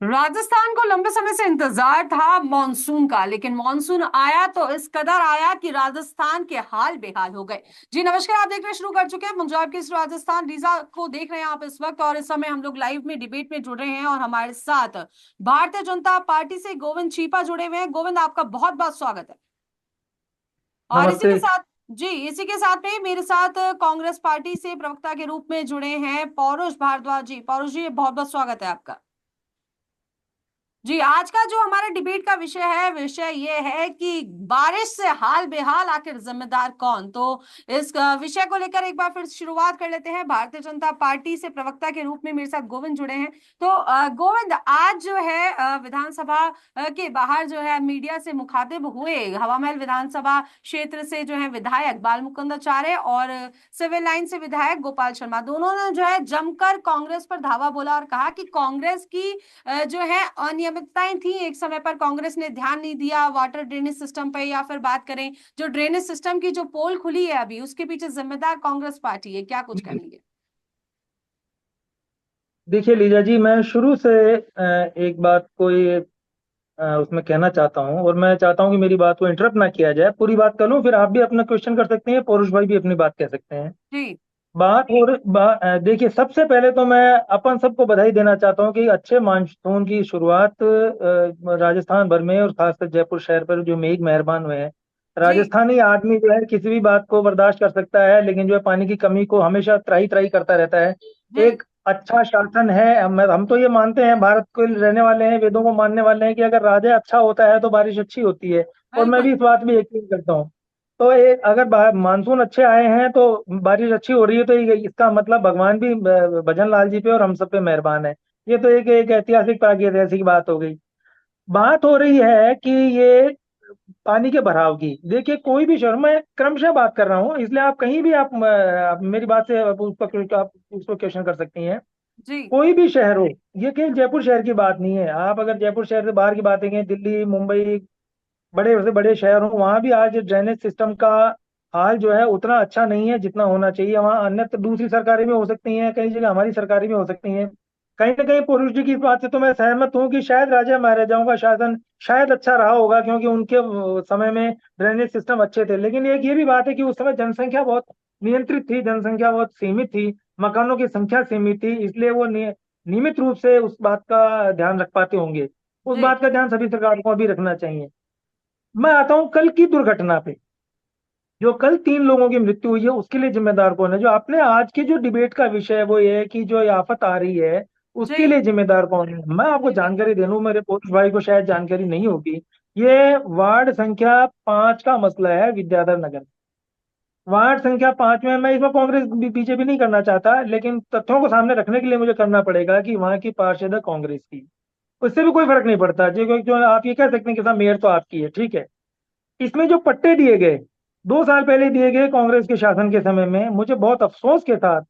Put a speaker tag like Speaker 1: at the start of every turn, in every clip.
Speaker 1: राजस्थान को लंबे समय से इंतजार था मॉनसून का, लेकिन मॉनसून आया तो इस कदर आया कि राजस्थान के हाल बेहाल हो गए। जी नमस्कार, आप देखना शुरू कर चुके हैं पंजाब केसरी राजस्थान। रीजा को देख रहे हैं आप इस वक्त, और इस समय हम लोग लाइव में डिबेट में जुड़ रहे हैं और हमारे साथ भारतीय जनता पार्टी से गोविंद चीपा जुड़े हुए हैं। गोविंद, आपका बहुत बहुत स्वागत है। और इसी
Speaker 2: नमस्ते।
Speaker 1: के साथ जी इसी के साथ में मेरे साथ कांग्रेस पार्टी से प्रवक्ता के रूप में जुड़े हैं पौरुष भारद्वाज जी। पौरुष जी, बहुत बहुत स्वागत है आपका। जी, आज का जो हमारा डिबेट का विषय है, विषय ये है कि बारिश से हाल बेहाल आखिर जिम्मेदार कौन। तो इस विषय को लेकर एक बार फिर शुरुआत कर लेते हैं। भारतीय जनता पार्टी से प्रवक्ता के रूप में मेरे साथ गोविंद जुड़े हैं। तो गोविंद, आज जो है विधानसभा के बाहर जो है मीडिया से मुखातिब हुए हवामहल विधानसभा क्षेत्र से जो है विधायक बाल मुकुंदाचार्य और सिविल लाइन से विधायक गोपाल शर्मा, दोनों ने जो है जमकर कांग्रेस पर धावा बोला और कहा कि कांग्रेस की जो है अनियमितताएं थी। एक समय पर कांग्रेस ने ध्यान नहीं दिया वाटर ड्रेनेज सिस्टम पर, या फिर बात करें जो ड्रेनेज सिस्टम की जो पोल खुली है अभी, उसके पीछे जिम्मेदार कांग्रेस पार्टी है। क्या कुछ कहेंगे?
Speaker 2: देखिए लीजा जी, मैं शुरू से एक बात को ये उसमें कहना चाहता हूँ, और मैं चाहता हूँ कि मेरी बात को इंटरप्ट ना किया जाए। पूरी बात कर लूँ, फिर आप भी अपना क्वेश्चन कर सकते हैं, पौरुष भाई भी अपनी बात कह सकते हैं।
Speaker 1: जी
Speaker 2: देखिए, सबसे पहले तो मैं अपन सबको बधाई देना चाहता हूँ कि अच्छे मानसून की शुरुआत राजस्थान भर में और खासकर जयपुर शहर पर जो मेघ मेहरबान हुए हैं।
Speaker 1: जी
Speaker 2: राजस्थानी आदमी जो है किसी भी बात को बर्दाश्त कर सकता है, लेकिन जो है पानी की कमी को हमेशा त्राही त्राही करता रहता है।
Speaker 1: जी
Speaker 2: एक अच्छा शासन है। हम तो ये मानते हैं, भारत के रहने वाले हैं, वेदों को मानने वाले हैं कि अगर राजा अच्छा होता है तो बारिश अच्छी होती है। और मैं भी
Speaker 1: बिल्कुल।
Speaker 2: इस बात में यकीन करता हूँ। तो एक अगर मानसून अच्छे आए हैं तो बारिश अच्छी हो रही है, तो इसका मतलब भगवान भी भजन लाल जी पे और हम सब पे मेहरबान है। ये तो एक एक ऐतिहासिक प्रागैतिहासिक बात हो गई। बात हो रही है कि ये पानी के भराव की। देखिए, कोई भी शहर, मैं क्रमशः बात कर रहा हूँ, इसलिए आप कहीं भी आप मेरी बात से आप उसको क्वेश्चन कर सकती हैं।
Speaker 1: जी
Speaker 2: कोई भी शहर हो, ये केवल जयपुर शहर की बात नहीं है। आप अगर जयपुर शहर से बाहर की बात करें, दिल्ली, मुंबई, बड़े से बड़े शहर हों, वहां भी आज ड्रेनेज सिस्टम का हाल जो है उतना अच्छा नहीं है जितना होना चाहिए। वहाँ अन्य दूसरी सरकारें भी हो सकती हैं, कई जगह हमारी सरकारें भी हो सकती हैं। कहीं ना कहीं पुरुष जी की इस बात से तो मैं सहमत हूँ कि शायद राजा महाराजाओं का शासन शायद अच्छा रहा होगा, क्योंकि उनके समय में ड्रेनेज सिस्टम अच्छे थे। लेकिन एक ये भी बात है कि उस समय जनसंख्या बहुत नियंत्रित थी, जनसंख्या बहुत सीमित थी, मकानों की संख्या सीमित थी, इसलिए वो नियमित रूप से उस बात का ध्यान रख पाते होंगे। उस
Speaker 1: जी
Speaker 2: बात का ध्यान सभी सरकारों को भी रखना चाहिए। मैं आता हूं कल की दुर्घटना पे। जो कल 3 लोगों की मृत्यु हुई है, उसके लिए जिम्मेदार कौन है? जो आपने आज की जो डिबेट का विषय है वो ये है कि जो ये आफत आ रही है उसके
Speaker 1: जी
Speaker 2: लिए जिम्मेदार कौन है। मैं आपको
Speaker 1: जी
Speaker 2: जानकारी दे दूं, मेरे पोस्ट भाई को शायद जानकारी नहीं होगी। ये वार्ड संख्या 5 का मसला है, विद्याधर नगर। वार्ड संख्या 5 में, मैं इसमें कांग्रेस बीजेपी नहीं करना चाहता, लेकिन तथ्यों को सामने रखने के लिए मुझे करना पड़ेगा कि वहां की पार्षद है कांग्रेस की। उससे भी कोई फर्क नहीं पड़ता जो जो आप ये कह सकते हैं कि साहब मेयर तो आपकी है, ठीक है। इसमें जो पट्टे दिए गए, 2 साल पहले दिए गए कांग्रेस के शासन के समय में, मुझे बहुत अफसोस के साथ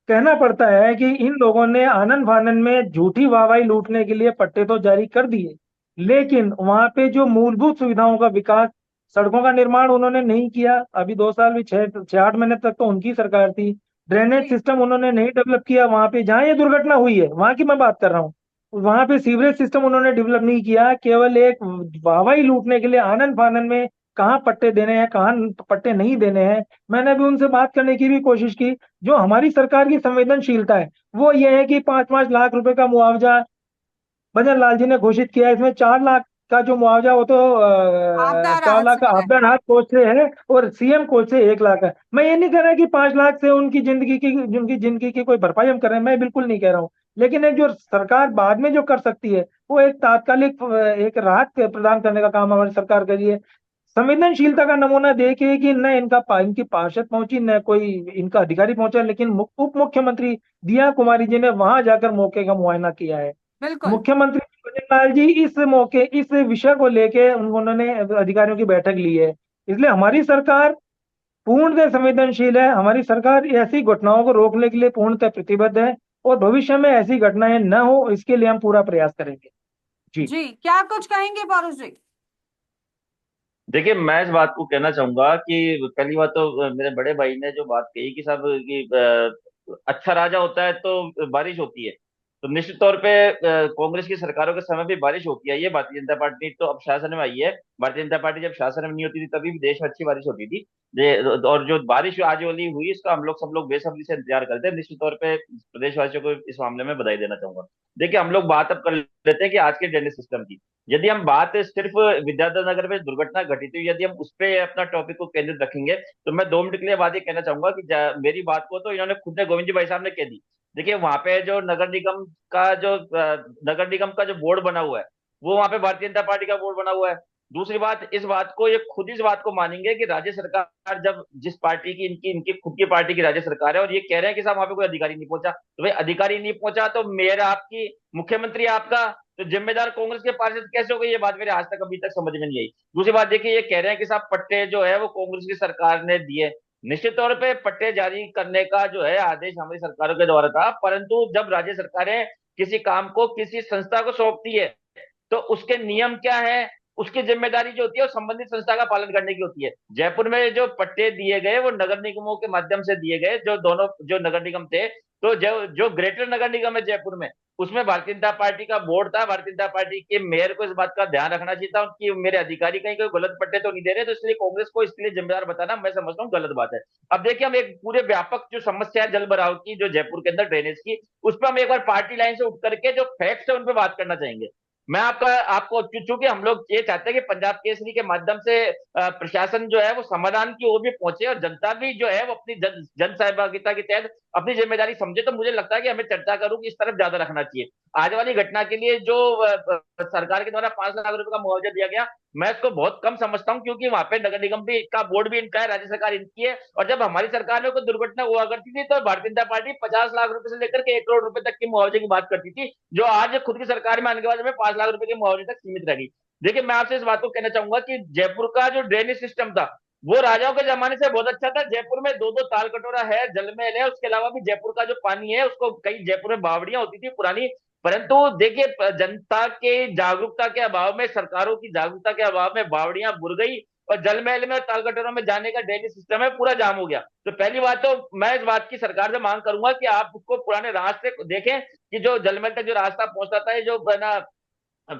Speaker 2: कहना पड़ता है कि इन लोगों ने आनन फानन में झूठी वाहवाही लूटने के लिए पट्टे तो जारी कर दिए, लेकिन वहां पे जो मूलभूत सुविधाओं का विकास, सड़कों का निर्माण उन्होंने नहीं किया। अभी 2 साल भी, 6 8 महीने तक तो उनकी सरकार थी। ड्रेनेज
Speaker 1: जी
Speaker 2: सिस्टम उन्होंने नहीं डेवलप किया। वहां पे जहां ये दुर्घटना हुई है वहां की मैं बात कर रहा हूँ, वहां पे सीवरेज सिस्टम उन्होंने डेवलप नहीं किया। केवल एक वाहवाही लूटने के लिए आनन फानन में कहाँ पट्टे देने हैं, कहाँ पट्टे नहीं देने हैं। मैंने भी उनसे बात करने की भी कोशिश की। जो हमारी सरकार की संवेदनशीलता है वो ये है कि 5 5 लाख रुपए का मुआवजा भजन लाल जी ने घोषित किया है। इसमें 4 लाख का जो मुआवजा, वो तो
Speaker 1: आपदा
Speaker 2: 4 लाख
Speaker 1: राहत
Speaker 2: का
Speaker 1: से मिला है।
Speaker 2: आपदा राहत कोष से है, और सीएम कोष से 1 लाख है। मैं ये नहीं कह रहा कि 5 लाख से उनकी जिंदगी की कोई भरपाई हम कर रहे हैं, मैं बिल्कुल नहीं कह रहा हूँ। लेकिन एक जो सरकार बाद में जो कर सकती है, वो एक तात्कालिक एक राहत प्रदान करने का काम हमारी सरकार करी है। संवेदनशीलता का नमूना देके कि न इनकी पार्षद पहुंची, न कोई इनका अधिकारी पहुंचा, लेकिन उप मुख्यमंत्री दिया कुमारी जी ने वहां जाकर मौके का मुआयना किया है।
Speaker 1: बिल्कुल।
Speaker 2: मुख्यमंत्री भजनलाल जी इस विषय को लेके उन्होंने अधिकारियों की बैठक ली है। इसलिए हमारी सरकार पूर्णतः संवेदनशील है। हमारी सरकार ऐसी घटनाओं को रोकने के लिए पूर्णतः प्रतिबद्ध है, और भविष्य में ऐसी घटनाएं न हो इसके लिए हम पूरा प्रयास करेंगे। जी।
Speaker 1: जी, क्या कुछ कहेंगे पौरुष जी?
Speaker 3: देखिए, मैं इस बात को कहना चाहूंगा कि पहली बात तो मेरे बड़े भाई ने जो बात कही कि साहब कि अच्छा राजा होता है तो बारिश होती है। तो निश्चित तौर पे कांग्रेस की सरकारों के समय भी बारिश होती है। ये भारतीय जनता पार्टी तो अब शासन में आई है। भारतीय जनता पार्टी जब शासन में नहीं होती थी तभी भी देश में अच्छी बारिश होती थी। और जो बारिश आज वाली हुई इसका हम लोग सब लोग बेसब्री से इंतजार करते हैं। निश्चित तौर पे प्रदेशवासियों को इस मामले में बधाई देना चाहूंगा। देखिए, हम लोग बात अब कर लेते हैं कि आज के ड्रेनेज सिस्टम की। यदि हम बात सिर्फ विद्याधर नगर में दुर्घटना घटित हुई, यदि हम उस पे अपना टॉपिक को केंद्रित रखेंगे, तो मैं 2 मिनट के लिए बात ये कहना चाहूंगा कि मेरी बात को तो इन्होंने खुद ने, गोविंद जी भाई साहब ने कह दी। देखिए, वहां पे जो नगर निगम का जो बोर्ड बना हुआ है, वो वहां पे भारतीय जनता पार्टी का बोर्ड बना हुआ है। दूसरी बात, इस बात को ये खुद इस बात को मानेंगे कि राज्य सरकार, जब जिस पार्टी की इनकी इनकी खुद की पार्टी की राज्य सरकार है, और ये कह रहे हैं कि साहब वहां पे कोई अधिकारी नहीं पहुंचा, तो भाई अधिकारी नहीं पहुंचा तो मेयर आपकी, मुख्यमंत्री आपका, तो जिम्मेदार कांग्रेस के पार्षद कैसे हो गए? ये बात मेरे आज तक अभी तक समझ में नहीं आई। दूसरी बात देखिए, ये कह रहे हैं कि साहब पट्टे जो है वो कांग्रेस की सरकार ने दिए। निश्चित तौर पे पट्टे जारी करने का जो है आदेश हमारी सरकारों के द्वारा था, परंतु जब राज्य सरकारें किसी काम को किसी संस्था को सौंपती है तो उसके नियम क्या है, उसकी जिम्मेदारी जो होती है वो संबंधित संस्था का पालन करने की होती है। जयपुर में जो पट्टे दिए गए वो नगर निगमों के माध्यम से दिए गए, जो दोनों जो नगर निगम थे। तो जो जो ग्रेटर नगर निगम है जयपुर में, उसमें भारतीय जनता पार्टी का बोर्ड था। भारतीय जनता पार्टी के मेयर को इस बात का ध्यान रखना चाहिए था कि मेरे अधिकारी कहीं कोई गलत पट्टे तो नहीं दे रहे, तो इसलिए कांग्रेस को इसके लिए जिम्मेदार बताना मैं समझता हूँ गलत बात है। अब देखिए, हम एक पूरे व्यापक जो समस्या है जल भराव की, जो जयपुर के अंदर ड्रेनेज की, उस पर हम एक बार पार्टी लाइन से उठ करके जो फैक्ट्स है उन पर बात करना चाहेंगे। मैं आपका आपको चूंकि हम लोग ये चाहते हैं कि पंजाब केसरी के माध्यम से प्रशासन जो है वो समाधान की ओर भी पहुंचे, और जनता भी जो है वो अपनी जन सहभागिता के तहत अपनी जिम्मेदारी समझे, तो मुझे लगता है कि हमें चर्चा करूं कि इस तरफ ज्यादा रखना चाहिए। आज वाली घटना के लिए जो सरकार के द्वारा 5 लाख रुपए का मुआवजा दिया गया, मैं इसको बहुत कम समझता हूं, क्योंकि वहां पे नगर निगम भी का बोर्ड भी इनका है, राज्य सरकार इनकी है। और जब हमारी सरकार में कोई दुर्घटना हुआ करती थी तो भारतीय जनता पार्टी 50 लाख रुपए से लेकर के 1 करोड़ रुपए तक के मुआवजे की बात करती थी, जो आज खुद की सरकार में आने के बाद में 5 लाख रुपए के मुआवजे तक सीमित रह गई। देखिए, मैं आपसे इस बात को कहना चाहूंगा कि जयपुर का जो ड्रेनेज सिस्टम था वो राजाओं के जमाने से बहुत अच्छा था। जयपुर में दो दो ताल कटोरा है, जलमहल है, उसके अलावा भी जयपुर का जो पानी है उसको, कई जयपुर में बावड़ियां होती थी पुरानी। परंतु देखिए, जनता के जागरूकता के अभाव में, सरकारों की जागरूकता के अभाव में बावड़ियां बुर गई, और जलमहल में, ताल कटोरों में जाने का ड्रेनेज सिस्टम है पूरा जाम हो गया। तो पहली बात तो मैं इस बात की सरकार से मांग करूंगा कि आप उसको पुराने रास्ते देखें, कि जो जलमहल तक जो रास्ता पहुंचता था, ये जो ना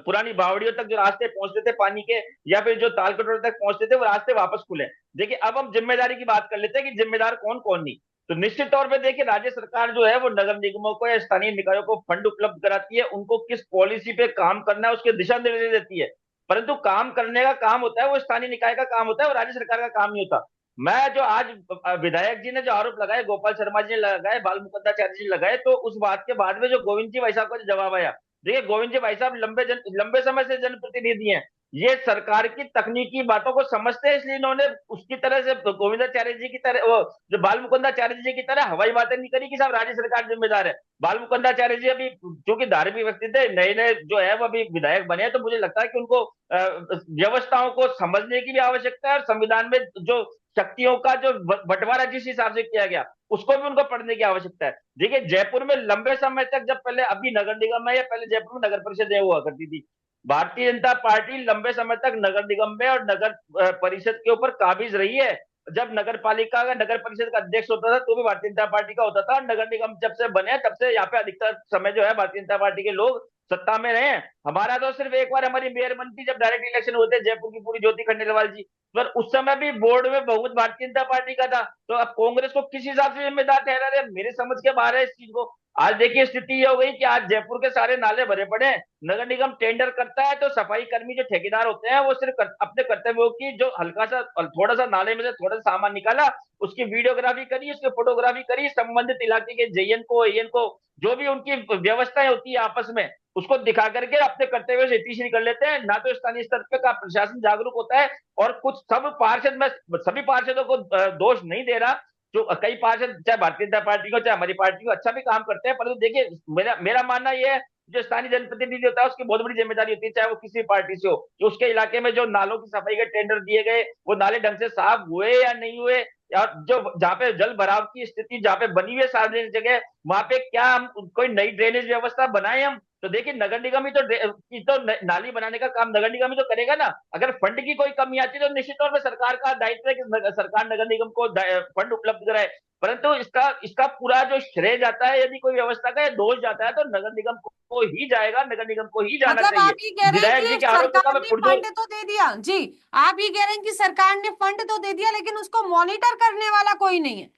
Speaker 3: पुरानी बावड़ियों तक जो रास्ते पहुंचते थे पानी के, या फिर जो ताल कटोरे तक पहुंचते थे, वो रास्ते वापस खुले। देखिए, अब हम जिम्मेदारी की बात कर लेते हैं कि जिम्मेदार कौन कौन नहीं। तो निश्चित तौर पे देखिए, राज्य सरकार जो है वो नगर निगमों को या स्थानीय निकायों को फंड उपलब्ध कराती है, उनको किस पॉलिसी पे काम करना है उसके दिशा निर्देश देती है। परंतु काम करने का काम होता है वो स्थानीय निकाय का काम होता है, वो राज्य सरकार का काम नहीं होता। मैं जो आज विधायक जी ने जो आरोप लगाए, गोपाल शर्मा जी ने लगाए, बाल मुकुंदाचार्य जी ने लगाए, तो उस बात के बाद में जो गोविंद जी भाई साहब का जो जवाब आया, देखिए गोविंद जी भाई साहब लंबे समय से जनप्रतिनिधि हैं, ये सरकार की तकनीकी बातों को समझते हैं, इसलिए इन्होंने उसकी तरह से गोविंदाचार्य जी की तरह, वो जो बाल मुकुंदाचार्य जी की तरह हवाई बातें नहीं करी कि साहब राज्य सरकार जिम्मेदार है। बाल मुकुंदाचार्य जी अभी चूंकि धार्मिक व्यक्ति थे, नए नए जो है वो अभी विधायक बने हैं, तो मुझे लगता है कि उनको व्यवस्थाओं को समझने की भी आवश्यकता है, और संविधान में जो शक्तियों का जो बंटवारा जिस हिसाब से किया गया उसको भी उनको पढ़ने की आवश्यकता है। देखिए, जयपुर में लंबे समय तक, जब पहले अभी नगर निगम है या पहले जयपुर में नगर परिषद हुआ करती थी, भारतीय जनता पार्टी लंबे समय तक नगर निगम में और नगर परिषद के ऊपर काबिज रही है। जब नगर पालिका का, नगर परिषद का अध्यक्ष होता था तो भी भारतीय जनता पार्टी का होता था, और नगर निगम जब से बने तब से यहाँ पे अधिकतर समय जो है भारतीय जनता पार्टी के लोग सत्ता में रहे हैं। हमारा तो सिर्फ एक बार हमारी मेयर बनती जब डायरेक्ट इलेक्शन होते जयपुर की पूरी, ज्योति खंडेलवाल जी, पर उस समय भी बोर्ड में बहुत भारतीय जनता पार्टी का था। तो अब कांग्रेस को किस हिसाब से जिम्मेदार ठहरा रहे, मेरे समझ के बाहर है इस चीज को। आज देखिए, स्थिति ये हो गई कि आज जयपुर के सारे नाले भरे पड़े हैं, नगर निगम टेंडर करता है तो सफाई कर्मी जो ठेकेदार होते हैं वो सिर्फ अपने कर्तव्यों की, जो हल्का सा थोड़ा सा नाले में से थोड़ा सा सामान निकाला, उसकी वीडियोग्राफी करी, उसकी फोटोग्राफी करी, संबंधित इलाके के जेएन को, एएन को, जो भी उनकी व्यवस्थाएं होती है आपस में, उसको दिखा करके अपने कर्तव्य से इतिश्री कर लेते हैं। ना तो स्थानीय स्तर पे का प्रशासन जागरूक होता है, और कुछ सब पार्षद, मैं सभी पार्षदों को दोष नहीं दे रहा, जो कई पार्षद चाहे भारतीय जनता पार्टी को चाहे हमारी पार्टी को अच्छा भी काम करते हैं, परंतु देखिए, मेरा मेरा मानना यह है, जो स्थानीय जनप्रतिनिधि होता है उसकी बहुत बड़ी जिम्मेदारी होती है, चाहे वो किसी पार्टी से हो, कि उसके इलाके में जो नालों की सफाई के टेंडर दिए गए वो नाले ढंग से साफ हुए या नहीं हुए, या जो जहाँ पे जल भराव की स्थिति जहाँ पे बनी हुई है सार्वजनिक जगह, वहां पे क्या हम कोई नई ड्रेनेज व्यवस्था बनाए हम, तो देखिए नगर निगम ही तो नाली बनाने का काम नगर निगम ही तो करेगा ना। अगर फंड की कोई कमी आती है तो निश्चित तौर पर सरकार का दायित्व है कि सरकार नगर निगम को फंड उपलब्ध कराए। परंतु इसका इसका पूरा जो श्रेय जाता है, यदि कोई व्यवस्था का दोष जाता है, तो नगर निगम को ही जाएगा, नगर निगम को ही जाना
Speaker 1: मतलब आप
Speaker 3: चाहिए।
Speaker 1: ये कह रहे हैं
Speaker 3: विधायक जी
Speaker 1: कि
Speaker 3: के आरोप का
Speaker 1: सरकार
Speaker 3: मैं
Speaker 1: ने
Speaker 3: पुरजोर
Speaker 1: फंड तो दे दिया जी, आप ये कह रहे हैं कि सरकार ने फंड तो दे दिया लेकिन उसको मॉनिटर करने वाला कोई नहीं है।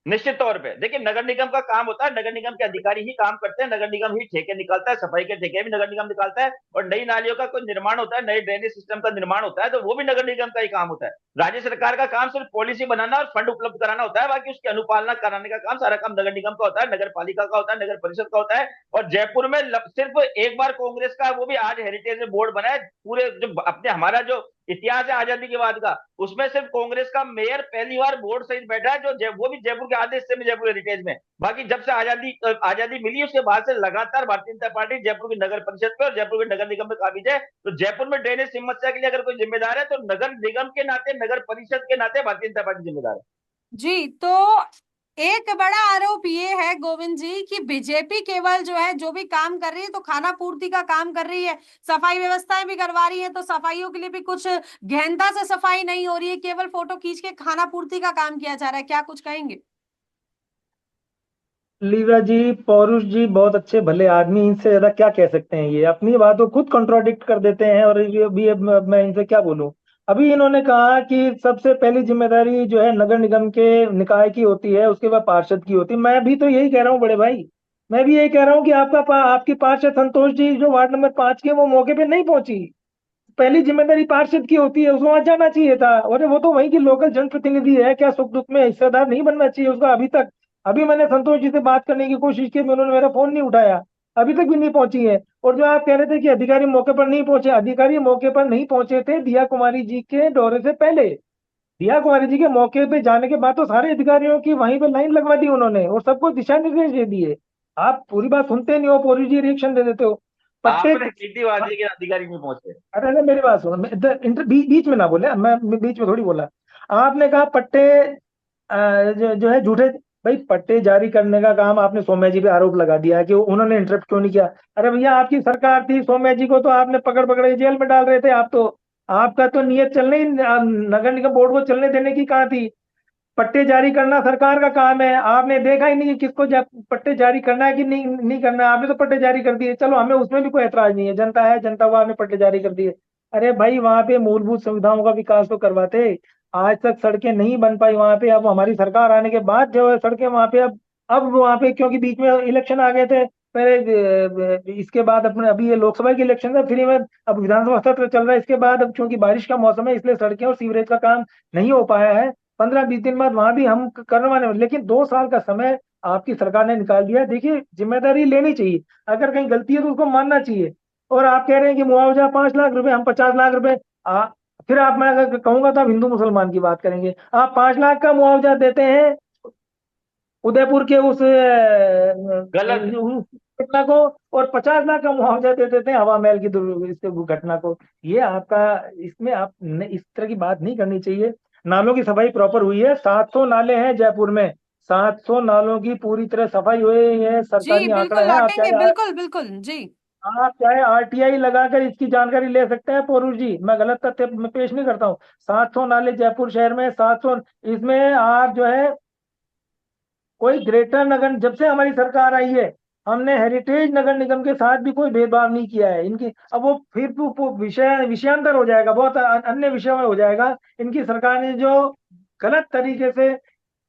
Speaker 3: निश्चित तौर पे देखिए नगर निगम का काम होता है, नगर निगम के अधिकारी ही काम करते हैं, नगर निगम ही ठेके निकालता है, सफाई के ठेके भी नगर निगम निकालता है, और नई नालियों का कोई निर्माण होता है, नए ड्रेनेज सिस्टम का निर्माण होता है, तो वो भी नगर निगम का ही काम होता है। राज्य सरकार का काम सिर्फ पॉलिसी बनाना और फंड उपलब्ध कराना होता है, बाकी उसकी अनुपालना कराने का काम सारा काम नगर निगम का होता है, नगर पालिका का होता है, नगर परिषद का होता है। और जयपुर में सिर्फ एक बार कांग्रेस का, वो भी आज हेरिटेज में बोर्ड बना है, पूरे जो अपने हमारा जो इतिहास है आजादी के बाद का, उसमें सिर्फ कांग्रेस का मेयर पहली बार बोर्ड सहित बैठा है, जो वो भी जयपुर के आधे हिस्से में, जयपुर हेरिटेज में। बाकी जब से आजादी मिली उसके बाद से लगातार भारतीय जनता पार्टी जयपुर की नगर परिषद पे और जयपुर के नगर निगम में काबिज है। तो जयपुर में ड्रेनेज समस्या के लिए अगर कोई जिम्मेदार है तो नगर निगम के नाते, नगर परिषद के नाते भारतीय जनता पार्टी जिम्मेदार है।
Speaker 1: जी, तो एक बड़ा आरोप ये है गोविंद जी कि बीजेपी केवल जो है जो भी काम कर रही है तो खाना पूर्ति का काम कर रही है, सफाई व्यवस्थाएं भी करवा रही है, तो सफाइयों के लिए भी कुछ गहनता से सफाई नहीं हो रही है, केवल फोटो खींच के खाना पूर्ति का काम किया जा रहा है। क्या कुछ कहेंगे?
Speaker 2: लीला जी, पौरुष जी बहुत अच्छे भले आदमी, इनसे ज्यादा क्या कह सकते हैं। ये अपनी बात को खुद कॉन्ट्रोडिक्ट कर देते हैं, और ये अभी अब मैं इनसे क्या बोलूं। अभी इन्होंने कहा कि सबसे पहली जिम्मेदारी जो है नगर निगम के निकाय की होती है, उसके बाद पार्षद की होती है। मैं भी तो यही कह रहा हूँ बड़े भाई, मैं भी यही कह रहा हूँ कि आपकी पार्षद संतोष जी जो वार्ड नंबर 5 के, वो मौके पे नहीं पहुंची। पहली जिम्मेदारी पार्षद की होती है, उसको वहां जाना चाहिए था। और वो तो वहीं की लोकल जनप्रतिनिधि है, क्या सुख दुख में हिस्सेदार नहीं बनना चाहिए उसका? अभी तक, अभी मैंने संतोष जी से बात करने की कोशिश की, उन्होंने मेरा फोन नहीं उठाया, अभी तक भी नहीं पहुंची है। और जो आप कह रहे थे कि अधिकारी मौके पर नहीं पहुंचे, अधिकारी मौके पर नहीं पहुंचे थे दिया कुमारी जी के दौरे से पहले। दिया कुमारी जी के मौके पे जाने के बाद तो सारे अधिकारियों की वहीं पे लाइन लगवा दी उन्होंने, और सबको दिशा निर्देश दे दिए। आप पूरी बात सुनते नहीं हो, पूरी जी रिएक्शन दे देते हो। पट्टे।
Speaker 3: आपने की थी वादी के अधिकारी नहीं पहुंचे।
Speaker 2: अरे अरे मेरी बात सुनो, बीच में ना बोले, मैं बीच में थोड़ी बोला। आपने कहा पट्टे जो है झूठे। भाई पट्टे जारी करने का काम आपने सौम्या जी पे आरोप लगा दिया है कि उन्होंने इंटरप्ट क्यों नहीं किया। अरे भैया आपकी सरकार थी, सौम्या जी को तो आपने पकड़ पकड़ के जेल में डाल रहे थे आप तो। आपका तो नियत चलने ही, नगर निगम बोर्ड को चलने देने की कहाँ थी? पट्टे जारी करना सरकार का काम है। आपने देखा ही नहीं कि किसको पट्टे जारी करना है कि नहीं नहीं करना है, आपने तो पट्टे जारी कर दिए। चलो हमें उसमें भी कोई ऐतराज नहीं है, जनता है, जनता को आपने पट्टे जारी कर दिए। अरे भाई वहां पे मूलभूत सुविधाओं का विकास तो करवाते। आज तक सड़कें नहीं बन पाई वहां पे, अब हमारी सरकार आने के बाद जो है सड़कें वहां पे, अब वहां पे क्योंकि बीच में इलेक्शन आ गए थे पहले, इसके बाद अपने अभी ये लोकसभा के इलेक्शन है फ्री में, अब विधानसभा सत्र चल रहा है, इसके बाद अब क्योंकि बारिश का मौसम है इसलिए सड़कें और सीवरेज का काम नहीं हो पाया है। 15-20 दिन बाद वहां भी हम करवाने, लेकिन 2 साल का समय आपकी सरकार ने निकाल दिया। देखिए जिम्मेदारी लेनी चाहिए, अगर कहीं गलती है तो उसको मानना चाहिए। और आप कह रहे हैं कि मुआवजा 5 लाख रुपए, हम 50 लाख रुपए। फिर आप, मैं अगर कहूंगा तो आप हिंदू मुसलमान की बात करेंगे। आप 5 लाख का मुआवजा देते हैं उदयपुर के उस
Speaker 3: गलत।
Speaker 2: उस घटना को, और 50 लाख का मुआवजा दे देते हैं हवा महल की इस घटना को। ये आपका, इसमें आप इस तरह की बात नहीं करनी चाहिए। नालों की सफाई प्रॉपर हुई है, 700 नाले हैं जयपुर में, 700 नालों की पूरी तरह सफाई हुई है,
Speaker 1: जी
Speaker 2: सरकारी आंकड़ा
Speaker 1: बिल्कुल
Speaker 2: है।
Speaker 1: लौटेंगे, बिल्कुल बिल्कुल जी।
Speaker 2: आप चाहे आरटीआई लगाकर इसकी जानकारी ले सकते हैं पौरुष जी, मैं गलत तथ्य मैं पेश नहीं करता हूँ। 700 नाले जयपुर शहर में, 700। इसमें आप जो है कोई ग्रेटर नगर, जब से हमारी सरकार आई है हमने हेरिटेज नगर निगम के साथ भी कोई भेदभाव नहीं किया है इनकी। अब वो फिर वो विषयांतर हो जाएगा, बहुत अन्य विषयों में हो जाएगा। इनकी सरकार ने जो गलत तरीके से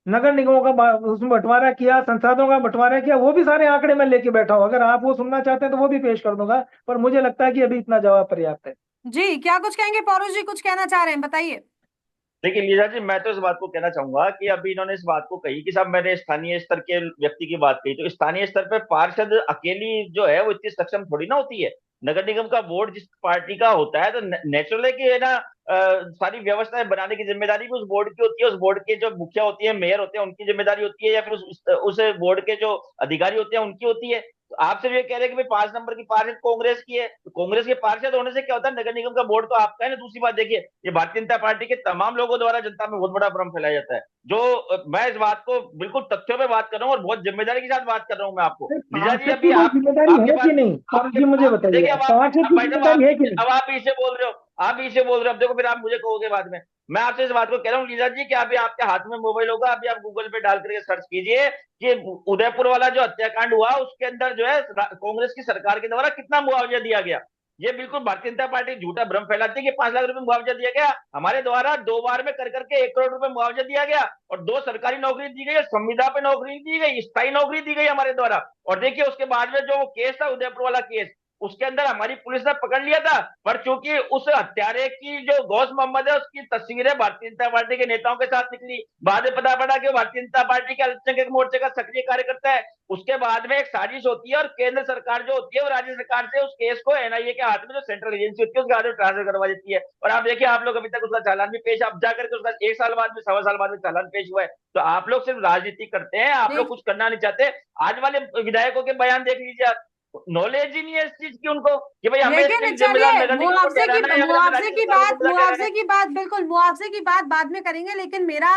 Speaker 2: नगर निगमों का उसमें बंटवारा किया, संसाधनों का बंटवारा किया, वो भी सारे आंकड़े मैं लेके बैठा हूँ। अगर आप वो सुनना चाहते हैं तो वो भी पेश कर दूंगा, पर मुझे लगता है कि अभी इतना जवाब पर्याप्त है।
Speaker 1: जी क्या कुछ कहेंगे पौरुष जी, कुछ कहना चाह रहे हैं, बताइए।
Speaker 3: देखिए लीजा जी, मैं तो इस बात को कहना चाहूंगा कि अभी इन्होंने इस बात को कही कि साहब मैंने स्थानीय स्तर के व्यक्ति की बात कही, तो स्थानीय स्तर पे पार्षद अकेली जो है वो इतनी सक्षम थोड़ी ना होती है। नगर निगम का बोर्ड जिस पार्टी का होता है तो नेचुरल है कि है ना, सारी व्यवस्थाएं बनाने की जिम्मेदारी भी उस बोर्ड की होती है। उस बोर्ड के जो मुखिया होती है, मेयर होते हैं, उनकी जिम्मेदारी होती है, या फिर उस बोर्ड के जो अधिकारी होते हैं उनकी होती है। तो आप सिर्फ ये कह रहे हैं कि भाई 5 नंबर की पार्षद कांग्रेस की है, तो कांग्रेस के पार्षद होने से क्या होता है, नगर निगम का बोर्ड तो आपका है ना। दूसरी बात देखिए, ये भारतीय जनता पार्टी के तमाम लोगों द्वारा जनता में बहुत बड़ा भ्रम फैलाया जाता है। जो मैं इस बात को बिल्कुल तथ्यों पे बात कर रहा हूँ और बहुत जिम्मेदारी के साथ बात कर रहा हूँ मैं आपको। लीजा जी,
Speaker 2: पार्षद की
Speaker 3: अभी
Speaker 2: कोई
Speaker 3: आप
Speaker 2: जिम्मेदारी
Speaker 3: आपके
Speaker 2: है
Speaker 3: पास
Speaker 2: कि नहीं, और
Speaker 3: आपके
Speaker 2: ये मुझे
Speaker 3: आप
Speaker 2: बताइए,
Speaker 3: देखिए,
Speaker 2: पार्षद
Speaker 3: अब
Speaker 2: की
Speaker 3: भाई साहब
Speaker 2: जिम्मेदारी है कि नहीं?
Speaker 3: अब आप इसे बोल रहे हो, आप इसे बोल रहे हो, अब देखो फिर आप मुझे कहोगे बाद में। मैं आपसे इस बात को कह रहा हूँ लीजा जी कि अभी आपके हाथ में मोबाइल होगा, अभी आप गूगल पे डाल करके सर्च कीजिए कि उदयपुर वाला जो हत्याकांड हुआ उसके अंदर जो है कांग्रेस की सरकार के द्वारा कितना मुआवजा दिया गया। ये बिल्कुल भारतीय जनता पार्टी झूठा भ्रम फैलाती है कि 5 लाख रुपए मुआवजा दिया गया। हमारे द्वारा 2 बार में कर करके 1 करोड़ रुपए मुआवजा दिया गया, और 2 सरकारी नौकरी दी गई और संविदा पे नौकरी दी गई, स्थायी नौकरी दी गई हमारे द्वारा। और देखिए उसके बाद में जो वो केस था उदयपुर वाला केस, उसके अंदर हमारी पुलिस ने पकड़ लिया था, पर चूंकि उस हत्यारे की जो गौस मोहम्मद है उसकी तस्वीरें भारतीय जनता पार्टी के नेताओं के साथ निकली, बाद में पता पड़ा कि वो भारतीय जनता पार्टी के अल्पसंख्यक मोर्चे का सक्रिय कार्यकर्ता है। उसके बाद में एक साजिश होती है और केंद्र सरकार जो होती है वो राज्य सरकार से उस केस को एनआईए के हाथ में, जो सेंट्रल एजेंसी होती है, उसके हाथ में ट्रांसफर करवा देती है। और आप देखिए, आप लोग अभी तक उसका चालान भी पेश, आप जाकर के उसका 1 साल बाद में, 1.25 साल बाद में चालान पेश हुआ है। तो आप लोग सिर्फ राजनीति करते हैं, आप लोग
Speaker 1: देख
Speaker 3: कुछ करना नहीं चाहते। आज वाले विधायकों के बयान देख लीजिए आप, नॉलेज ही नहीं है इस चीज की उनको कि भाई हमें
Speaker 1: लेकिन
Speaker 3: इसके लिए जिम्मेदार
Speaker 1: चलिए,
Speaker 3: नगर निगम को ठहराना है या फिर हमें राज्य सरकार को जिम्मेदार ठहराना है।
Speaker 1: बिल्कुल मुआवजे की बात बाद में करेंगे, लेकिन मेरा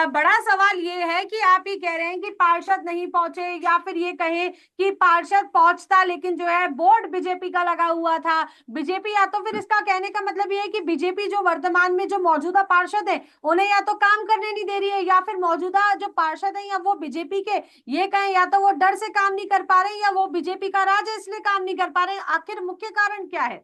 Speaker 1: बड़ा सवाल ये है कि आप ये कह रहे हैं कि पार्षद नहीं पहुंचे, या फिर ये कहें कि पार्षद पहुंचता लेकिन जो है बोर्ड बीजेपी का लगा हुआ था। बीजेपी, या तो फिर इसका कहने का मतलब ये है कि बीजेपी जो वर्तमान में जो मौजूदा पार्षद है उन्हें या तो काम करने नहीं दे रही है, या फिर मौजूदा जो पार्षद है या वो बीजेपी के, ये कहें या तो वो डर से काम नहीं कर पा रहे हैं या वो बीजेपी का राज है इसलिए काम नहीं कर पा रहे हैं। आखिर मुख्य कारण क्या है,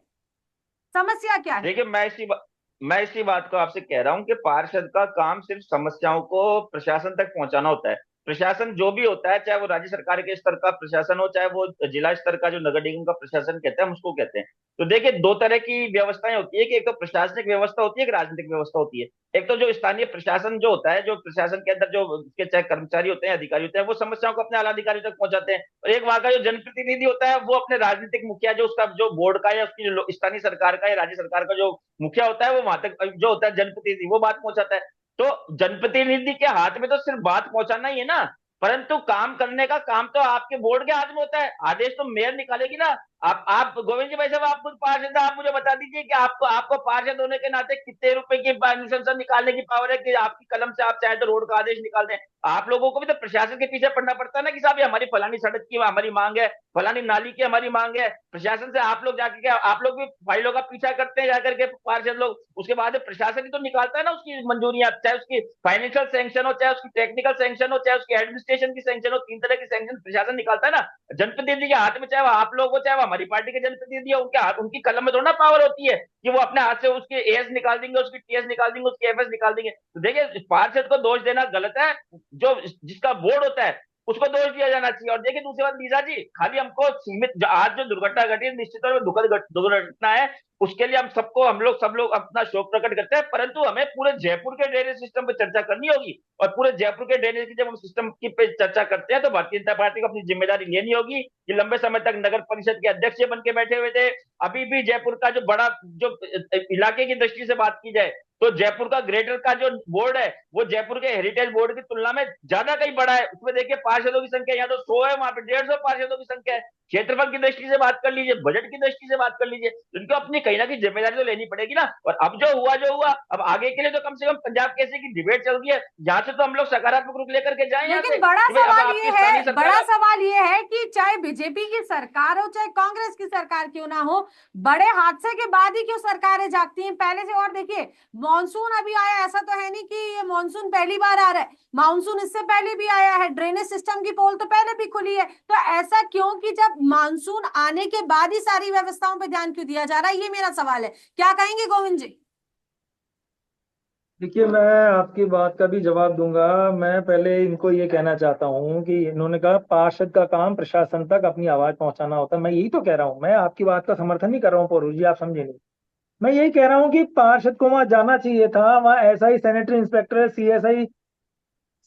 Speaker 1: समस्या क्या है?
Speaker 3: देखिए, मैं इसी बात को आपसे कह रहा हूं कि पार्षद का काम सिर्फ समस्याओं को प्रशासन तक पहुंचाना होता है। प्रशासन जो भी होता है, चाहे वो राज्य सरकार के स्तर का प्रशासन हो, चाहे वो जिला स्तर का जो नगर निगम का प्रशासन कहते हैं, हम उसको कहते हैं। तो देखिए, दो तरह की व्यवस्थाएं होती है कि एक तो प्रशासनिक व्यवस्था होती है, एक राजनीतिक व्यवस्था होती है। एक तो जो स्थानीय प्रशासन जो होता है, जो प्रशासन के अंदर जो उसके चाहे कर्मचारी होते हैं, अधिकारी होते हैं, वो समस्याओं को अपने आला अधिकारी तक पहुंचाते हैं। और एक वहां का जो जनप्रतिनिधि होता है, वो अपने राजनीतिक मुखिया, जो उसका जो बोर्ड का या उसकी जो स्थानीय सरकार का या राज्य सरकार का जो मुखिया होता है, वो वहां तक जो होता है जनप्रतिनिधि, वो बात पहुंचाता है। तो जनप्रतिनिधि के हाथ में तो सिर्फ बात पहुंचाना ही है ना, परंतु काम करने का काम तो आपके बोर्ड के हाथ में होता है। आदेश तो मेयर निकालेगी ना। आप गोविंद जी भाई साहब, आप खुद पार्षद हैं, आप मुझे बता दीजिए कि आपको आपको पार्षद होने के नाते कितने रुपए की लाइसेंस निकालने की पावर है कि आपकी कलम से आप चाहे तो रोड का आदेश निकाल दें। आप लोगों को भी तो प्रशासन के पीछे पड़ना पड़ता है ना कि साहब ये हमारी फलानी सड़क की हमारी मांग है, फलानी नाली की हमारी मांग है। प्रशासन से आप लोग जाकर के आप लोग भी फाइलों का पीछा करते हैं जाकर के पार्षद लोग, उसके बाद प्रशासन ही तो निकालता है ना उसकी मंजूरियां, चाहे उसकी फाइनेंशियल सैंक्शन हो, चाहे उसकी टेक्निकल सैंक्शन हो, चाहे उसकी एडमिनिस्ट्रेशन की सैंक्शन हो। 3 तरह की सैंक्शन प्रशासन निकालता है ना। जनप्रतिनिधि के हाथ में, चाहे वो आप लोग हो चाहे वो हमारी पार्टी के जनप्रतिनिधि है, उनके हाथ, उनकी कलम में थोड़ा ना पावर होती है कि वो अपने हाथ से उसके एएस निकाल देंगे, उसकी टीएस निकाल देंगे, उसकी एफएस निकाल देंगे। तो देखिए, पार्षद को दोष देना गलत है, जो जिसका बोर्ड होता है उसको दोष दिया जाना चाहिए। और देखिए, दूसरी बात लीजा जी, खाली हमको सीमित आज जो दुर्घटना घटी है, निश्चित तौर पर दुखद दुर्घटना है, उसके लिए हम सबको, हम लोग सब लोग अपना शोक प्रकट करते हैं, परंतु हमें पूरे जयपुर के ड्रेनेज सिस्टम पर चर्चा करनी होगी। और पूरे जयपुर के ड्रेनेज की जब हम सिस्टम की पे चर्चा करते हैं, तो भारतीय जनता पार्टी को अपनी जिम्मेदारी लेनी होगी कि लंबे समय तक नगर परिषद के अध्यक्ष बन के बैठे हुए थे। अभी भी जयपुर का जो बड़ा जो इलाके की दृष्टि से बात की जाए, तो जयपुर का ग्रेटर का जो बोर्ड है, वो जयपुर के हेरिटेज बोर्ड की तुलना में ज्यादा कहीं बड़ा है। उसमें देखिए, पार्षदों की संख्या यहाँ तो 100 है, वहां पे 150 पार्षदों की संख्या है। क्षेत्रफल की दृष्टि से बात कर लीजिए, बजट की दृष्टि से बात कर लीजिए, इनको अपनी कहीं ना कहीं जिम्मेदारी तो लेनी पड़ेगी ना। और अब जो हुआ, अब आगे के लिए तो कम से कम पंजाब कैसे की डिबेट चल रही है, यहाँ से तो हम लोग सकारात्मक रुख लेकर के जाए यहाँ
Speaker 1: लेकिन
Speaker 3: से कि भाई अब आपकी स्थानीय
Speaker 1: बड़ा
Speaker 3: सरकार।
Speaker 1: सवाल ये है कि चाहे बीजेपी की सरकार हो चाहे कांग्रेस की सरकार क्यों ना हो, बड़े हादसे के बाद ही क्यों सरकारें जागती हैं पहले से? और देखिए, मानसून अभी आया, ऐसा तो है नहीं कि ये मानसून पहली बार आ रहा है, मानसून इससे पहले भी आया है, ड्रेनेज सिस्टम की पोल तो पहले भी खुली है। तो ऐसा क्यों कि जब मानसून आने के बाद ही सारी व्यवस्थाओं पर ध्यान क्यों दिया जा रहा है, ये मेरा सवाल है। क्या कहेंगे गोविंद जी?
Speaker 2: देखिए, मैं आपकी बात का भी जवाब दूंगा। मैं पहले इनको ये कहना चाहता हूँ कि इन्होंने कहा पार्षद का काम प्रशासन तक अपनी आवाज पहुंचाना होता है। मैं यही तो कह रहा हूँ, मैं आपकी बात का समर्थन नहीं कर रहा हूँ पौरू जी, आप समझे नहीं। मैं यही कह रहा हूँ कि पार्षद को वहां जाना चाहिए था, वहां एसआई, सैनिटरी इंस्पेक्टर,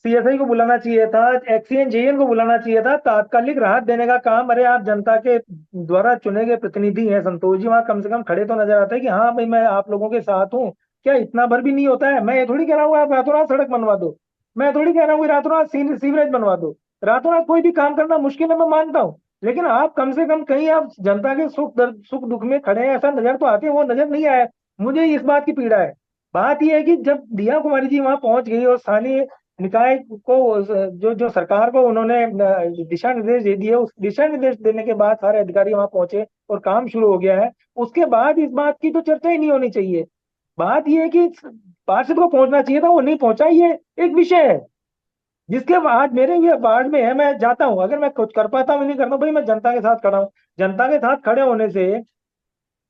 Speaker 2: सीएसआई को बुलाना चाहिए था, एक्सीएन जेएन को बुलाना चाहिए था, तात्कालिक राहत देने का काम। अरे आप जनता के द्वारा चुने गए प्रतिनिधि हैं संतोष जी, वहां कम से कम खड़े तो नजर आते हैं कि हाँ भाई मैं आप लोगों के साथ हूँ। क्या इतना भर भी नहीं होता है? मैं ये थोड़ी कह रहा हूँ आप रातों रात सड़क बनवा दो, मैं थोड़ी कह रहा हूँ रातों रात सीवरेज बनवा दो। रातों रात कोई भी काम करना मुश्किल है, मैं मानता हूँ, लेकिन आप कम से कम कहीं आप जनता के सुख दुख में खड़े हैं, ऐसा नजर तो आते हैं, वो नजर नहीं आया। मुझे इस बात की पीड़ा है। बात यह है कि जब दिया कुमारी जी वहां पहुंच गई और स्थानीय निकाय को, जो जो सरकार को उन्होंने दिशा निर्देश दे दिए, उस दिशा निर्देश देने के बाद सारे अधिकारी वहां पहुंचे और काम शुरू हो गया है। उसके बाद इस बात की तो चर्चा ही नहीं होनी चाहिए। बात यह है कि पार्षद को पहुंचना चाहिए था, वो नहीं पहुंचा, ये एक विषय है जिसके बाद मेरे ये वार्ड में है। मैं जाता हूँ, अगर मैं कुछ कर पाता हूँ नहीं करता हूँ, भाई मैं जनता के साथ खड़ा हूँ। जनता के साथ खड़े होने से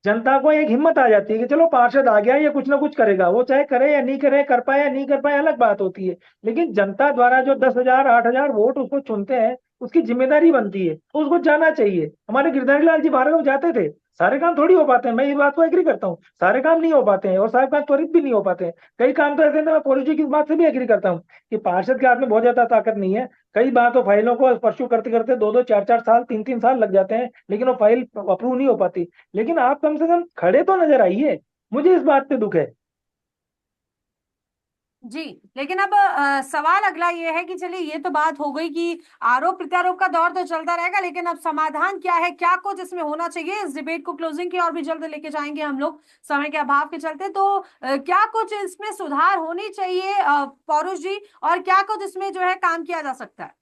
Speaker 2: जनता को एक हिम्मत आ जाती है कि चलो पार्षद आ गया, ये कुछ ना कुछ करेगा, वो चाहे करे या नहीं करे, कर पाए या नहीं कर पाए अलग बात होती है। लेकिन जनता द्वारा जो 10,000 8,000 वोट उसको चुनते हैं, उसकी जिम्मेदारी बनती है, तो उसको जाना चाहिए। हमारे गिरधारी लाल जी भार्गव जाते थे। सारे काम थोड़ी हो पाते हैं, मैं इस बात को एग्री करता हूँ, सारे काम नहीं हो पाते हैं और सारे काम त्वरित भी नहीं हो पाते हैं। कई काम तो ऐसे हैं, मैं पौरी जी की इस बात से भी एग्री करता हूँ कि पार्षद के हाथ में बहुत ज्यादा ताकत नहीं है। कई बार तो फाइलों को परस्यू करते करते 2-2 4-4 साल 3-3 साल लग जाते हैं, लेकिन वो फाइल अप्रूव नहीं हो पाती। लेकिन आप कम से कम खड़े तो नजर आइए, मुझे इस बात पे दुख है।
Speaker 1: जी, लेकिन अब सवाल अगला ये है कि चलिए ये तो बात हो गई कि आरोप प्रत्यारोप का दौर तो चलता रहेगा, लेकिन अब समाधान क्या है, क्या कुछ इसमें होना चाहिए। इस डिबेट को क्लोजिंग की और भी जल्द लेके जाएंगे हम लोग समय के अभाव के चलते। तो क्या कुछ इसमें सुधार होनी चाहिए पौरुष जी, और क्या कुछ इसमें जो है काम किया जा सकता है।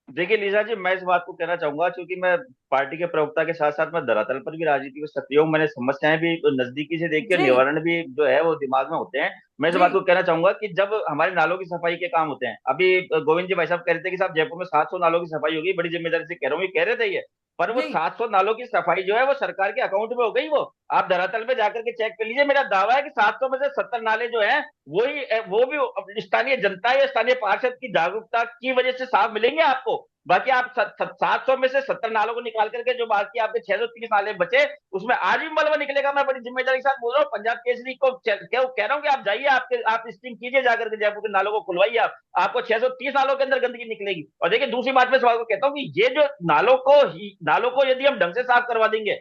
Speaker 3: देखिए लीजा जी, मैं इस बात को कहना चाहूंगा, क्योंकि मैं पार्टी के प्रवक्ता के साथ साथ मैं धरातल पर भी राजनीति में सक्रिय हूँ, मैंने समस्याएं भी नजदीकी से देखी और
Speaker 1: जी।
Speaker 3: निवारण भी जो है वो दिमाग में होते हैं। मैं इस
Speaker 1: जी।
Speaker 3: बात को कहना चाहूंगा कि जब हमारे नालों की सफाई के काम होते हैं, अभी गोविंद जी भाई साहब कह रहे थे कि साहब जयपुर में 700 नालों की सफाई होगी, बड़ी जिम्मेदारी से कह रहा हूँ, ये कह रहे थे ये। पर वो
Speaker 1: जी।
Speaker 3: 700 नालों की सफाई जो है वो सरकार के अकाउंट में हो गई। वो आप धरातल में जाकर के चेक कर लीजिए, मेरा दावा है कि 700 में से 70 नाले जो है वही वो भी स्थानीय जनता या स्थानीय पार्षद की जागरूकता की वजह से साफ मिलेंगे आपको। बाकी आप 700 में से 70 नालों को निकाल करके जो बाकी आपके 630 नाले बचे, उसमें आज भी मलबा निकलेगा। मैं बड़ी जिम्मेदारी के साथ बोल रहा हूँ, पंजाब केसरी को कह रहा हूँ कि आप जाइए, आप लिस्टिंग कीजिए जाकर के, जयपुर के नालों को खुलवाइए, आप आपको 630 नालों के अंदर गंदगी निकलेगी। और देखिए दूसरी बात मैं सवाल को कहता हूँ कि ये जो नालों को यदि हम ढंग से साफ करवा देंगे,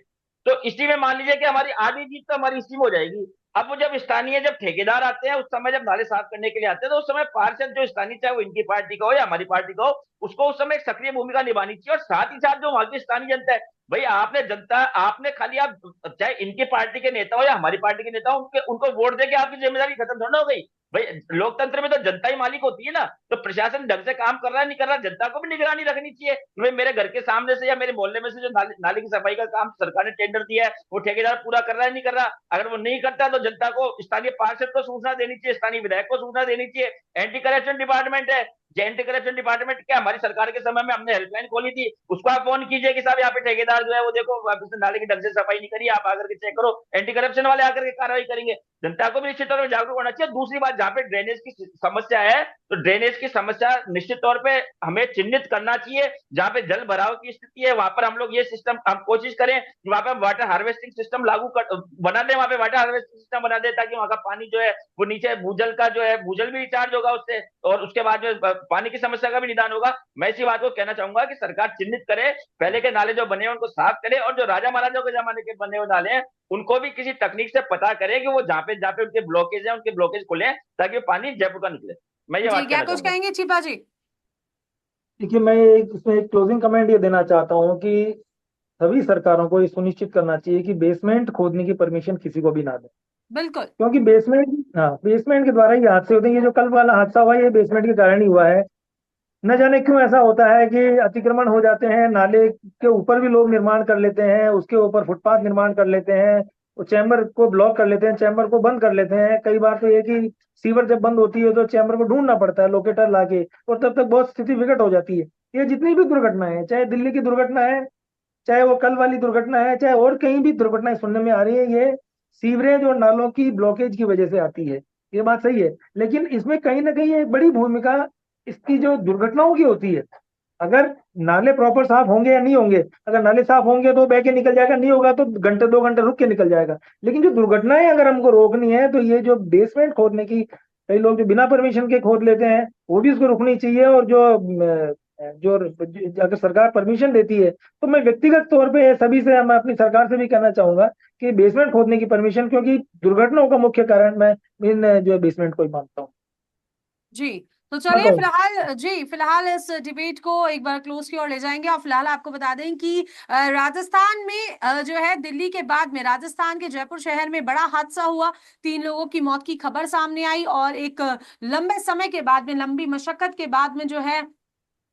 Speaker 3: तो इसी में मान लीजिए कि हमारी आधी जीत तो हमारी इसी में हो जाएगी। अब वो जब ठेकेदार आते हैं, उस समय जब नाले साफ करने के लिए आते हैं, तो उस समय पार्षद जो स्थानीय, चाहे वो इनकी पार्टी का हो या हमारी पार्टी का हो, उसको उस समय एक सक्रिय भूमिका निभानी चाहिए। और साथ ही साथ जो वहां की स्थानीय जनता है, भाई आपने खाली आप चाहे इनकी पार्टी के नेता हो या हमारी पार्टी के नेता हो, उनको वोट देके आपकी जिम्मेदारी खत्म थोड़ा हो गई। भाई लोकतंत्र में तो जनता ही मालिक होती है ना। तो प्रशासन ढंग से काम कर रहा है नहीं कर रहा, जनता को भी निगरानी रखनी चाहिए। भाई मेरे घर के सामने से या मेरे मोहल्ले में से जो नाले की सफाई का काम सरकार ने टेंडर दिया है, वो ठेकेदार पूरा कर रहा है नहीं कर रहा। अगर वो नहीं करता तो जनता को, स्थानीय पार्षद को सूचना देनी चाहिए, स्थानीय विधायक को सूचना देनी चाहिए। एंटी करप्शन डिपार्टमेंट है, एंटी करप्शन डिपार्टमेंट क्या, हमारी सरकार के समय में हमने हेल्पलाइन खोली थी, उसको आप फोन कीजिए कि साहब यहाँ पे ठेकेदार जो है वो देखो उसने नाले की ढंग से सफाई नहीं करी, आप आकर के चेक करो। एंटी करप्शन वाले आकर के कार्रवाई करेंगे। जनता को भी निश्चित तौर पर जागरूक होना चाहिए। दूसरी बात, जहां पे ड्रेनेज की समस्या है, तो ड्रेनेज की समस्या निश्चित तौर पे हमें चिन्हित करना चाहिए। जहां पे जल भराव की स्थिति है, वहां पर हम लोग ये सिस्टम, हम कोशिश करें कि वहां पर वाटर हार्वेस्टिंग सिस्टम बना दे, वहां पे वाटर हार्वेस्टिंग सिस्टम बना दे, ताकि वहां का पानी जो है वो नीचे भूजल का जो है, भूजल भी रिचार्ज होगा उससे, और उसके बाद जो पानी की समस्या का भी निदान होगा। मैं इसी बात को कहना चाहूंगा कि सरकार चिन्हित करे, पहले के नाले जो बने हैं उनको साफ करे, और जो राजा महाराजाओं के जमाने के बने हुए नाले हैं उनको भी किसी तकनीक से पता करें कि वो जहाँ पे उनके ब्लॉकेज है, उनके ब्लॉकेज खुले, ताकि वो पानी जयपुर का निकले। मैं ये
Speaker 1: जी,
Speaker 3: बात
Speaker 1: क्या
Speaker 3: कहना
Speaker 1: कुछ
Speaker 3: चाहूंगा।
Speaker 1: कहेंगे छिपा जी।
Speaker 2: देखिए, मैं इसमें एक क्लोजिंग कमेंट ये देना चाहता हूँ कि सभी सरकारों को ये सुनिश्चित करना चाहिए कि बेसमेंट खोदने की परमिशन किसी को भी ना दें।
Speaker 1: बिल्कुल।
Speaker 2: क्योंकि बेसमेंट, हाँ, बेसमेंट के द्वारा ही हादसे होते हैं। ये जो कल वाला हादसा हुआ, ये बेसमेंट के कारण ही हुआ है। न जाने क्यों ऐसा होता है कि अतिक्रमण हो जाते हैं, नाले के ऊपर भी लोग निर्माण कर लेते हैं, उसके ऊपर फुटपाथ निर्माण कर लेते हैं, वो चैम्बर को ब्लॉक कर लेते हैं, चैम्बर को बंद कर लेते हैं। कई बार तो ये कि सीवर जब बंद होती है तो चैम्बर को ढूंढना पड़ता है लोकेटर लाके, और तब तक बहुत स्थिति विकट हो जाती है। ये जितनी भी दुर्घटनाएं हैं, चाहे दिल्ली की दुर्घटना है, चाहे वो कल वाली दुर्घटना है, चाहे और कहीं भी दुर्घटनाएं सुनने में आ रही है, ये सीवरेज और नालों की ब्लॉकेज की वजह से आती है। ये बात सही है, लेकिन इसमें कहीं ना कहीं एक बड़ी भूमिका इसकी जो दुर्घटनाओं की होती है। अगर नाले प्रॉपर साफ होंगे या नहीं होंगे, अगर नाले साफ होंगे तो बह के निकल जाएगा, नहीं होगा तो घंटे 2 घंटे रुक के निकल जाएगा। लेकिन जो दुर्घटनाएं अगर हमको रोकनी है, तो ये जो बेसमेंट खोदने की, कई लोग जो बिना परमिशन के खोद लेते हैं, वो भी उसको रुकनी चाहिए। और जो अगर सरकार परमिशन देती है, तो मैं व्यक्तिगत तौर पे सभी से, मैं अपनी सरकार से भी कहना चाहूंगा कि बेसमेंट खोदने की परमिशन, क्योंकि दुर्घटनाओं का मुख्य कारण मैं इन जो बेसमेंट को ही मानता हूँ।
Speaker 1: जी, तो चलिए
Speaker 2: बताओ।
Speaker 1: फिलहाल इस डिबेट को एक बार क्लोज की ओर ले जाएंगे। और फिलहाल आपको बता दें कि राजस्थान में जो है दिल्ली के बाद में राजस्थान के जयपुर शहर में बड़ा हादसा हुआ। 3 लोगों की मौत की खबर सामने आई और एक लंबे समय के बाद में, लंबी मशक्कत के बाद में जो है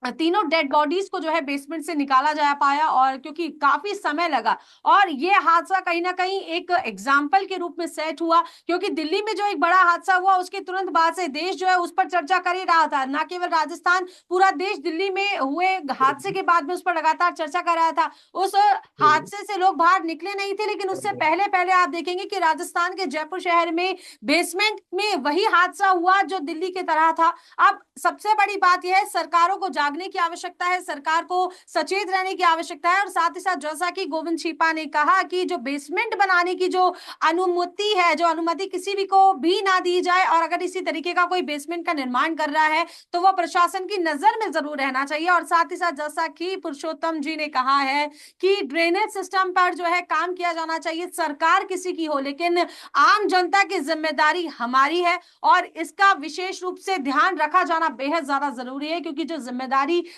Speaker 1: तीनों डेड बॉडीज को जो है बेसमेंट से निकाला जा पाया, और क्योंकि काफी समय लगा। और ये हादसा कहीं ना कहीं एक एग्जाम्पल के रूप में सेट हुआ, क्योंकि दिल्ली में जो एक बड़ा हादसा हुआ उसके तुरंत बाद से देश जो है उस पर चर्चा कर ही रहा था। ना केवल राजस्थान, पूरा देश दिल्ली में हुए हादसे के बाद में उस पर लगातार चर्चा कर रहा था। उस हादसे से लोग बाहर निकले नहीं थे, लेकिन उससे पहले पहले आप देखेंगे कि राजस्थान के जयपुर शहर में बेसमेंट में वही हादसा हुआ जो दिल्ली की तरह था। अब सबसे बड़ी बात यह है, सरकारों को जागने की आवश्यकता है, सरकार को सचेत रहने की आवश्यकता है। और साथ ही साथ जैसा कि गोविंद छिपा ने कहा कि जो बेसमेंट बनाने की जो अनुमति है, जो अनुमति किसी भी को भी ना दी जाए, और अगर इसी तरीके का कोई बेसमेंट का निर्माण कर रहा है तो वो प्रशासन की नजर में जरूर रहना चाहिए। और साथ ही साथ जैसा कि पुरुषोत्तम जी ने कहा है कि ड्रेनेज सिस्टम पर जो है काम किया जाना चाहिए। सरकार किसी की हो, लेकिन आम जनता की जिम्मेदारी हमारी है, और इसका विशेष रूप से ध्यान रखा जाना बेहद ज्यादा जरूरी है। क्योंकि जो जिम्मेदारी,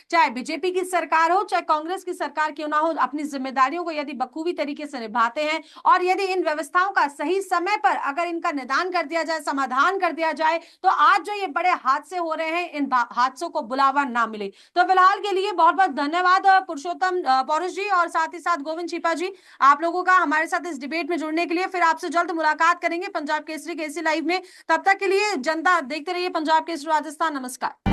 Speaker 1: चाहे बीजेपी की सरकार हो चाहे कांग्रेस की सरकार क्यों ना हो, अपनी जिम्मेदारियों को यदि बखूबी तरीके से निभाते हैं और यदि इन व्यवस्थाओं का सही समय पर अगर इनका निदान कर दिया जाए, समाधान कर दिया जाए, तो आज जो ये बड़े हादसे हो रहे हैं इन हादसों को बुलावा ना मिले। तो फिलहाल के लिए बहुत बहुत धन्यवाद पुरुषोत्तम पौरुष जी और साथ ही साथ गोविंद छिपा जी, आप लोगों का हमारे साथ इस डिबेट में जुड़ने के लिए। फिर आपसे जल्द मुलाकात करेंगे पंजाब केसरी के इसी लाइव में। तब तक के लिए जनता देखते रहिए पंजाब केसरी राजस्थान। नमस्कार।